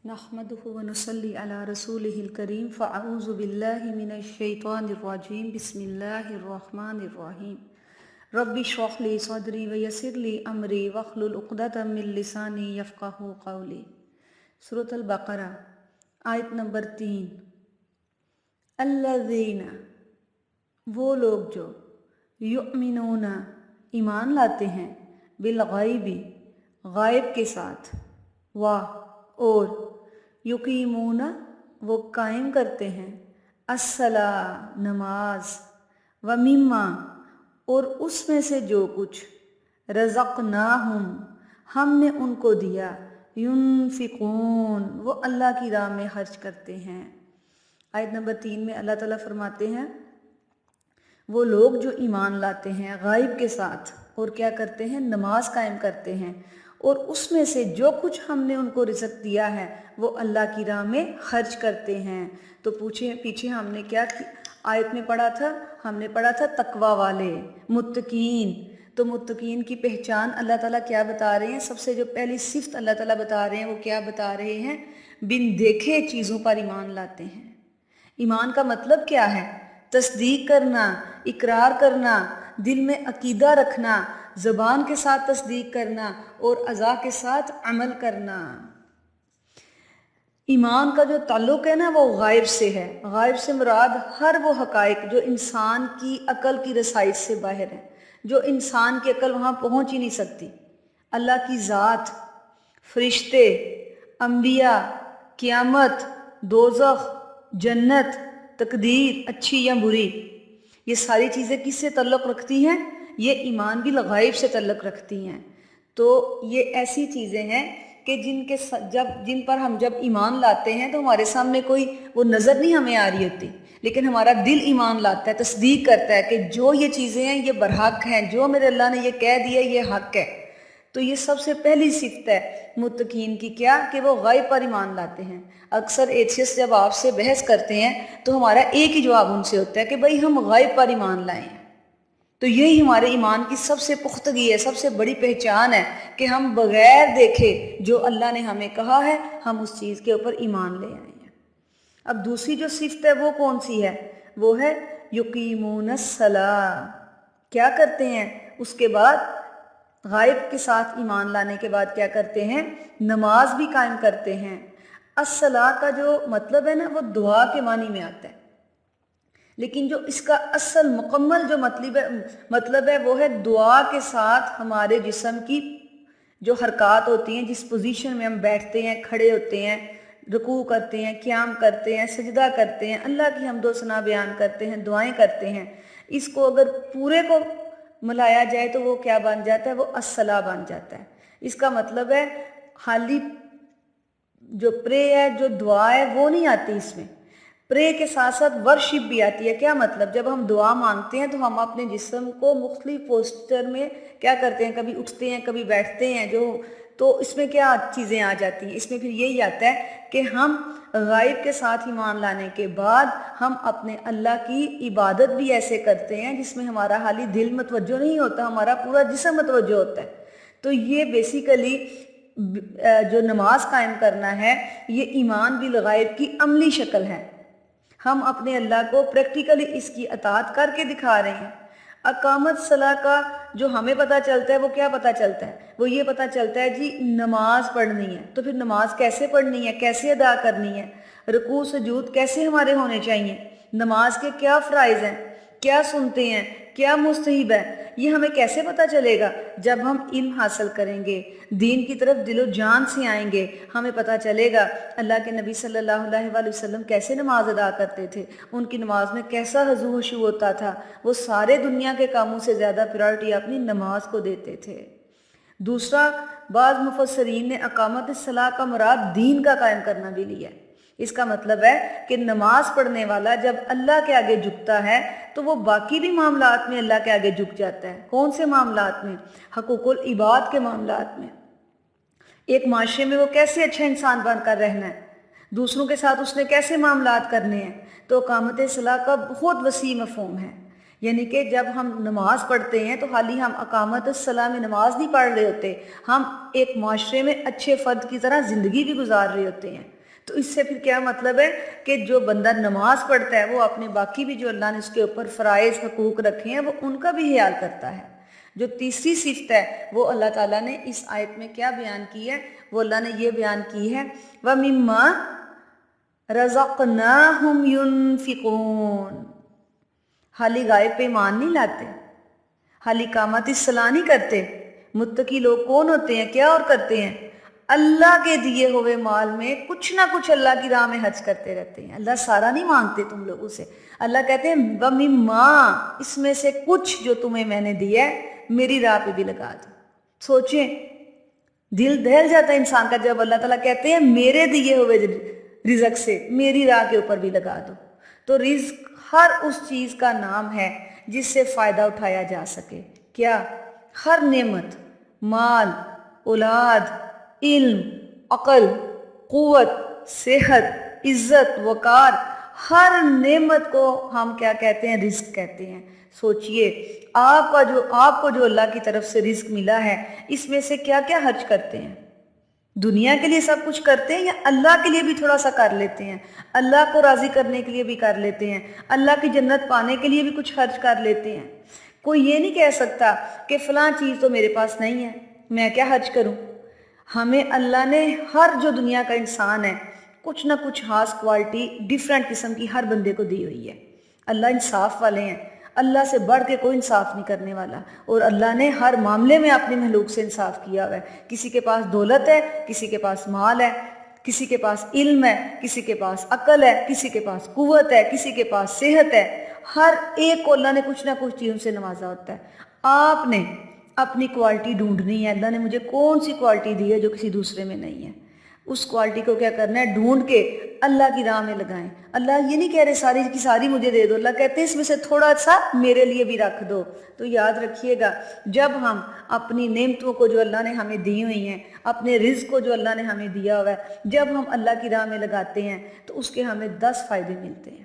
نحمده ونصلي على رسوله الكريم فأعوذ بالله من الشيطان الرجيم بسم الله الرحمن الرحيم رب اشرح لي صدري ويسر لي أمري واحلل عقدة من لساني يفقهوا قولي سورۃ البقرہ آیت نمبر 3 الذین وہ لوگ جو یؤمنون ایمان لاتے ہیں بالغیب غائب کے ساتھ اور یقیمون وہ قائم کرتے ہیں الصلاۃ نماز ومما اور اس میں سے جو کچھ رزقناہم ہم نے ان کو دیا ینفقون وہ اللہ کی راہ میں خرچ کرتے ہیں۔ آیت نمبر 3 میں اللہ تعالیٰ فرماتے ہیں وہ لوگ جو ایمان لاتے ہیں غائب کے ساتھ اور کیا کرتے ہیں، نماز قائم کرتے ہیں، اور اس میں سے جو کچھ ہم نے ان کو رزق دیا ہے وہ اللہ کی راہ میں خرچ کرتے ہیں۔ تو پیچھے ہم نے کیا آیت میں پڑھا تھا، ہم نے پڑھا تھا تقوی والے متقین۔ تو متقین کی پہچان اللہ تعالیٰ کیا بتا رہے ہیں، سب سے جو پہلی صفت اللہ تعالیٰ بتا رہے ہیں وہ کیا بتا رہے ہیں، بن دیکھے چیزوں پر ایمان لاتے ہیں۔ ایمان کا مطلب کیا ہے، تصدیق کرنا، اقرار کرنا، دل میں عقیدہ رکھنا، زبان کے ساتھ تصدیق کرنا اور اعضاء کے ساتھ عمل کرنا۔ ایمان کا جو تعلق ہے نا وہ غائب سے ہے۔ غائب سے مراد ہر وہ حقائق جو انسان کی عقل کی رسائی سے باہر ہیں، جو انسان کی عقل وہاں پہنچ ہی نہیں سکتی۔ اللہ کی ذات، فرشتے، انبیاء، قیامت، دوزخ، جنت، تقدیر اچھی یا بری، یہ ساری چیزیں کس سے تعلق رکھتی ہیں، یہ ایمان بالغیب سے تعلق رکھتی ہیں۔ تو یہ ایسی چیزیں ہیں کہ جن پر ہم جب ایمان لاتے ہیں تو ہمارے سامنے کوئی وہ نظر نہیں ہمیں آ رہی ہوتی، لیکن ہمارا دل ایمان لاتا ہے، تصدیق کرتا ہے کہ جو یہ چیزیں ہیں یہ برحق ہیں، جو میرے اللہ نے یہ کہہ دیا یہ حق ہے۔ تو یہ سب سے پہلی صفت ہے متقین کی، کیا کہ وہ غائب پر ایمان لاتے ہیں۔ اکثر ایتھیسٹ جب آپ سے بحث کرتے ہیں تو ہمارا ایک ہی جواب ان سے ہوتا ہے کہ بھائی ہم غائب پر ایمان لائیں۔ تو یہی ہمارے ایمان کی سب سے پختگی ہے، سب سے بڑی پہچان ہے کہ ہم بغیر دیکھے جو اللہ نے ہمیں کہا ہے ہم اس چیز کے اوپر ایمان لے آئے ہیں۔ اب دوسری جو صفت ہے وہ کون سی ہے، وہ ہے یقیمون الصلاۃ۔ کیا کرتے ہیں اس کے بعد، غائب کے ساتھ ایمان لانے کے بعد کیا کرتے ہیں، نماز بھی قائم کرتے ہیں۔ الصلاۃ کا جو مطلب ہے نا وہ دعا کے معنی میں آتا ہے، لیکن جو اس کا اصل مکمل جو مطلب ہے وہ ہے دعا کے ساتھ ہمارے جسم کی جو حرکات ہوتی ہیں، جس پوزیشن میں ہم بیٹھتے ہیں، کھڑے ہوتے ہیں، رکوع کرتے ہیں، قیام کرتے ہیں، سجدہ کرتے ہیں، اللہ کی حمد و ثنا بیان کرتے ہیں، دعائیں کرتے ہیں۔ اس کو اگر پورے کو ملایا جائے تو وہ کیا بن جاتا ہے، وہ الصلاۃ بن جاتا ہے۔ اس کا مطلب ہے خالی جو پرے ہے، جو دعا ہے وہ نہیں آتی اس میں، پرے کے ساتھ ساتھ ورشپ بھی آتی ہے۔ کیا مطلب، جب ہم دعا مانگتے ہیں تو ہم اپنے جسم کو مختلف پوسچر میں کیا کرتے ہیں، کبھی اٹھتے ہیں کبھی بیٹھتے ہیں، تو اس میں کیا چیزیں آ جاتی ہیں، اس میں پھر یہی آتا ہے کہ ہم غائب کے ساتھ ایمان لانے کے بعد ہم اپنے اللہ کی عبادت بھی ایسے کرتے ہیں جس میں ہمارا خالی دل متوجہ نہیں ہوتا، ہمارا پورا جسم متوجہ ہوتا ہے۔ تو یہ بیسیکلی جو نماز قائم کرنا ہے یہ ایمان بالغیب کی عملی شکل ہے۔ ہم اپنے اللہ کو پریکٹیکلی اس کی اطاعت کر کے دکھا رہے ہیں۔ اقامت صلاح کا جو ہمیں پتہ چلتا ہے وہ کیا پتہ چلتا ہے، وہ یہ پتہ چلتا ہے جی نماز پڑھنی ہے، تو پھر نماز کیسے پڑھنی ہے، کیسے ادا کرنی ہے، رکوع سجود کیسے ہمارے ہونے چاہیے، نماز کے کیا فرائض ہیں، کیا سنتے ہیں، کیا مستحب ہے، یہ ہمیں کیسے پتہ چلے گا، جب ہم علم حاصل کریں گے، دین کی طرف دل و جان سے آئیں گے، ہمیں پتہ چلے گا اللہ کے نبی صلی اللہ علیہ وآلہ وسلم کیسے نماز ادا کرتے تھے، ان کی نماز میں کیسا خضوع و خشوع ہوتا تھا، وہ سارے دنیا کے کاموں سے زیادہ پرائرٹی اپنی نماز کو دیتے تھے۔ دوسرا، بعض مفسرین نے اقامت الصلاۃ کا مراد دین کا قائم کرنا بھی لیا ہے۔ اس کا مطلب ہے کہ نماز پڑھنے والا جب اللہ کے آگے جھکتا ہے تو وہ باقی بھی معاملات میں اللہ کے آگے جھک جاتا ہے۔ کون سے معاملات میں، حقوق العباد کے معاملات میں، ایک معاشرے میں وہ کیسے اچھا انسان بن کر رہنا ہے، دوسروں کے ساتھ اس نے کیسے معاملات کرنے ہیں۔ تو اقامت صلاح کا بہت وسیع مفہوم ہے، یعنی کہ جب ہم نماز پڑھتے ہیں تو خالی ہم اقامت الصلاح میں نماز نہیں پڑھ رہے ہوتے، ہم ایک معاشرے میں اچھے فرد کی طرح زندگی بھی گزار رہے ہوتے ہیں۔ تو اس سے پھر کیا مطلب ہے کہ جو بندہ نماز پڑھتا ہے وہ اپنے باقی بھی جو اللہ نے اس کے اوپر فرائض حقوق رکھے ہیں وہ ان کا بھی خیال کرتا ہے۔ جو تیسری صفت ہے وہ اللہ تعالیٰ نے اس آیت میں کیا بیان کی ہے؟ وہ اللہ نے یہ بیان کی ہے وَمِمَّا رَزَقْنَاهُمْ يُنْفِقُونَ۔ حالی غائب پہ ایمان نہیں لاتے، حالی قامت الصلاح نہیں کرتے۔ متقی لوگ کون ہوتے ہیں؟ کیا اور کرتے ہیں؟ اللہ کے دیے ہوئے مال میں کچھ نہ کچھ اللہ کی راہ میں خرچ کرتے رہتے ہیں۔ اللہ سارا نہیں مانگتے تم لوگوں سے، اللہ کہتے ہیں وَمِمَّا، اس میں سے کچھ جو تمہیں میں نے دیا ہے میری راہ پہ بھی لگا دو۔ سوچیں، دل دہل جاتا ہے انسان کا جب اللہ تعالیٰ کہتے ہیں میرے دیے ہوئے رزق سے میری راہ کے اوپر بھی لگا دو۔ تو رزق ہر اس چیز کا نام ہے جس سے فائدہ اٹھایا جا سکے۔ کیا؟ ہر نعمت، مال، اولاد، علم، عقل، قوت، صحت، عزت، وقار، ہر نعمت کو ہم کیا کہتے ہیں؟ رزق کہتے ہیں۔ سوچئے آپ کو جو اللہ کی طرف سے رزق ملا ہے اس میں سے کیا کیا خرچ کرتے ہیں؟ دنیا کے لیے سب کچھ کرتے ہیں یا اللہ کے لیے بھی تھوڑا سا کر لیتے ہیں؟ اللہ کو راضی کرنے کے لیے بھی کر لیتے ہیں، اللہ کی جنت پانے کے لیے بھی کچھ خرچ کر لیتے ہیں۔ کوئی یہ نہیں کہہ سکتا کہ فلاں چیز تو میرے پاس نہیں ہے، میں کیا خرچ کروں؟ ہمیں اللہ نے ہر جو دنیا کا انسان ہے کچھ نہ کچھ خاص کوالٹی ڈیفرنٹ قسم کی ہر بندے کو دی ہوئی ہے۔ اللہ انصاف والے ہیں، اللہ سے بڑھ کے کوئی انصاف نہیں کرنے والا، اور اللہ نے ہر معاملے میں اپنی مخلوق سے انصاف کیا ہوا ہے۔ کسی کے پاس دولت ہے، کسی کے پاس مال ہے، کسی کے پاس علم ہے، کسی کے پاس عقل ہے، کسی کے پاس قوت ہے، کسی کے پاس صحت ہے۔ ہر ایک کو اللہ نے کچھ نہ کچھ چیزوں سے نوازا ہوتا ہے۔ آپ نے اپنی کوالٹی ڈھونڈنی ہے، اللہ نے مجھے کون سی کوالٹی دی ہے جو کسی دوسرے میں نہیں ہے، اس کوالٹی کو کیا کرنا ہے؟ ڈھونڈ کے اللہ کی راہ میں لگائیں۔ اللہ یہ نہیں کہہ رہے ساری کی ساری مجھے دے دو، اللہ کہتے ہیں اس میں سے تھوڑا سا میرے لیے بھی رکھ دو۔ تو یاد رکھیے گا، جب ہم اپنی نعمتوں کو جو اللہ نے ہمیں دی ہوئی ہیں، اپنے رزق کو جو اللہ نے ہمیں دیا ہوا ہے، جب ہم اللہ کی راہ میں لگاتے ہیں تو اس کے ہمیں 10 فائدے ملتے ہیں۔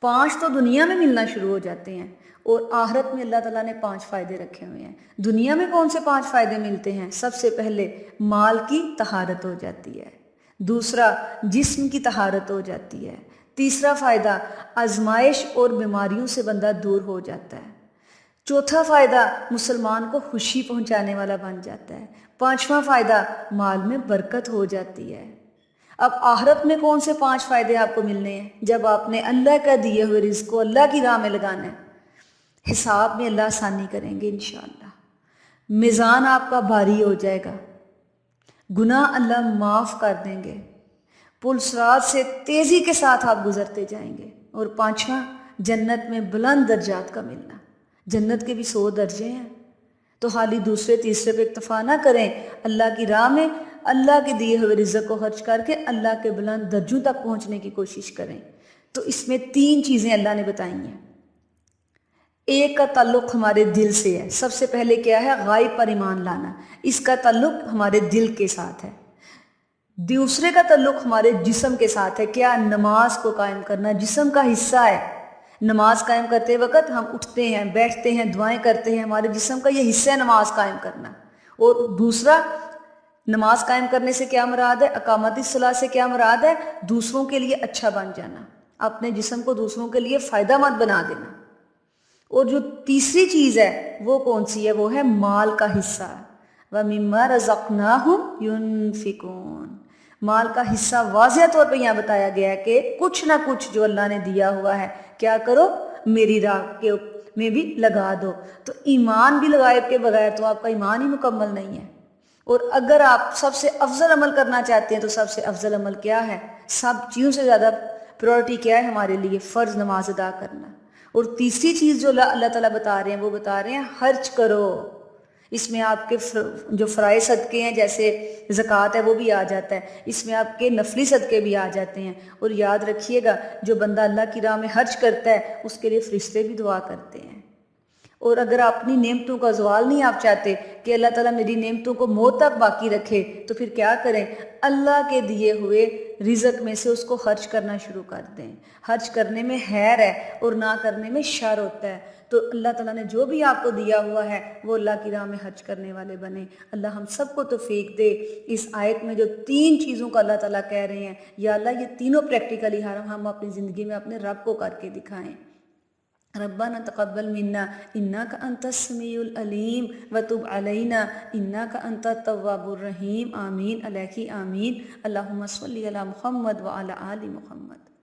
5 تو دنیا میں ملنا شروع ہو جاتے ہیں، اور آخرت میں اللہ تعالیٰ نے 5 فائدے رکھے ہوئے ہیں۔ دنیا میں کون سے 5 فائدے ملتے ہیں؟ سب سے پہلے مال کی طہارت ہو جاتی ہے، دوسرا جسم کی طہارت ہو جاتی ہے، تیسرا فائدہ آزمائش اور بیماریوں سے بندہ دور ہو جاتا ہے، چوتھا فائدہ مسلمان کو خوشی پہنچانے والا بن جاتا ہے، 5واں فائدہ مال میں برکت ہو جاتی ہے۔ اب آخرت میں کون سے 5 فائدے آپ کو ملنے ہیں؟ جب آپ نے اللہ کا دیے ہوئے رزق کو اللہ کی راہ میں لگانا ہے، حساب میں اللہ آسانی کریں گے انشاءاللہ، میزان آپ کا بھاری ہو جائے گا، گناہ اللہ معاف کر دیں گے، پل صراط سے تیزی کے ساتھ آپ گزرتے جائیں گے، اور 5واں جنت میں بلند درجات کا ملنا۔ جنت کے بھی 100 درجے ہیں، تو حالی دوسرے تیسرے پہ اکتفا نہ کریں، اللہ کی راہ میں اللہ کے دیے ہوئے رزق کو خرچ کر کے اللہ کے بلند درجوں تک پہنچنے کی کوشش کریں۔ تو اس میں 3 چیزیں اللہ نے بتائی ہیں۔ ایک کا تعلق ہمارے دل سے ہے، سب سے پہلے کیا ہے؟ غائب پر ایمان لانا، اس کا تعلق ہمارے دل کے ساتھ ہے۔ دوسرے کا تعلق ہمارے جسم کے ساتھ ہے، کیا؟ نماز کو قائم کرنا، جسم کا حصہ ہے۔ نماز قائم کرتے وقت ہم اٹھتے ہیں، بیٹھتے ہیں، دعائیں کرتے ہیں، ہمارے جسم کا یہ حصہ ہے نماز قائم کرنا۔ اور دوسرا، نماز قائم کرنے سے کیا مراد ہے؟ اقامت الصلاح سے کیا مراد ہے؟ دوسروں کے لیے اچھا بن جانا، اپنے جسم کو دوسروں کے لیے فائدہ مند بنا دینا۔ اور جو تیسری چیز ہے وہ کون سی ہے؟ وہ ہے مال کا حصہ۔ وَمِمَّا رَزَقْنَاهُمْ يُنْفِقُونَ۔ مال کا حصہ واضح طور پہ یہاں بتایا گیا ہے کہ کچھ نہ کچھ جو اللہ نے دیا ہوا ہے کیا کرو؟ میری راہ کے میں بھی لگا دو۔ تو ایمان بھی لگائے کے بغیر تو آپ کا ایمان ہی مکمل نہیں ہے۔ اور اگر آپ سب سے افضل عمل کرنا چاہتے ہیں تو سب سے افضل عمل کیا ہے؟ سب چیزوں سے زیادہ پریورٹی کیا ہے ہمارے لیے؟ فرض نماز ادا کرنا۔ اور تیسری چیز جو اللہ تعالیٰ بتا رہے ہیں وہ بتا رہے ہیں خرچ کرو۔ اس میں آپ کے جو فرائض صدقے ہیں جیسے زکوٰۃ ہے وہ بھی آ جاتا ہے، اس میں آپ کے نفلی صدقے بھی آ جاتے ہیں۔ اور یاد رکھیے گا، جو بندہ اللہ کی راہ میں خرچ کرتا ہے اس کے لیے فرشتے بھی دعا کرتے ہیں۔ اور اگر آپ اپنی نعمتوں کا زوال نہیں آپ چاہتے کہ اللہ تعالیٰ میری نعمتوں کو موت تک باقی رکھے، تو پھر کیا کریں؟ اللہ کے دیے ہوئے رزق میں سے اس کو خرچ کرنا شروع کر دیں۔ خرچ کرنے میں خیر ہے اور نہ کرنے میں شر ہوتا ہے۔ تو تو اللہ تعالیٰ نے جو بھی آپ کو دیا ہوا ہے وہ اللہ کی راہ میں حج کرنے والے بنے۔ اللہ ہم سب کو توفیق دے۔ اس آیت میں جو 3 چیزوں کا اللہ تعالیٰ کہہ رہے ہیں، یا اللہ یہ تینوں پریکٹیکلی ہم اپنی زندگی میں اپنے رب کو کر کے دکھائیں۔ ربنا تقبل منا انک انت السمیع العلیم وتب علینا انک انت التواب الرحیم، آمین الہی آمین۔ اللہم صلی علی محمد وعلی آل محمد۔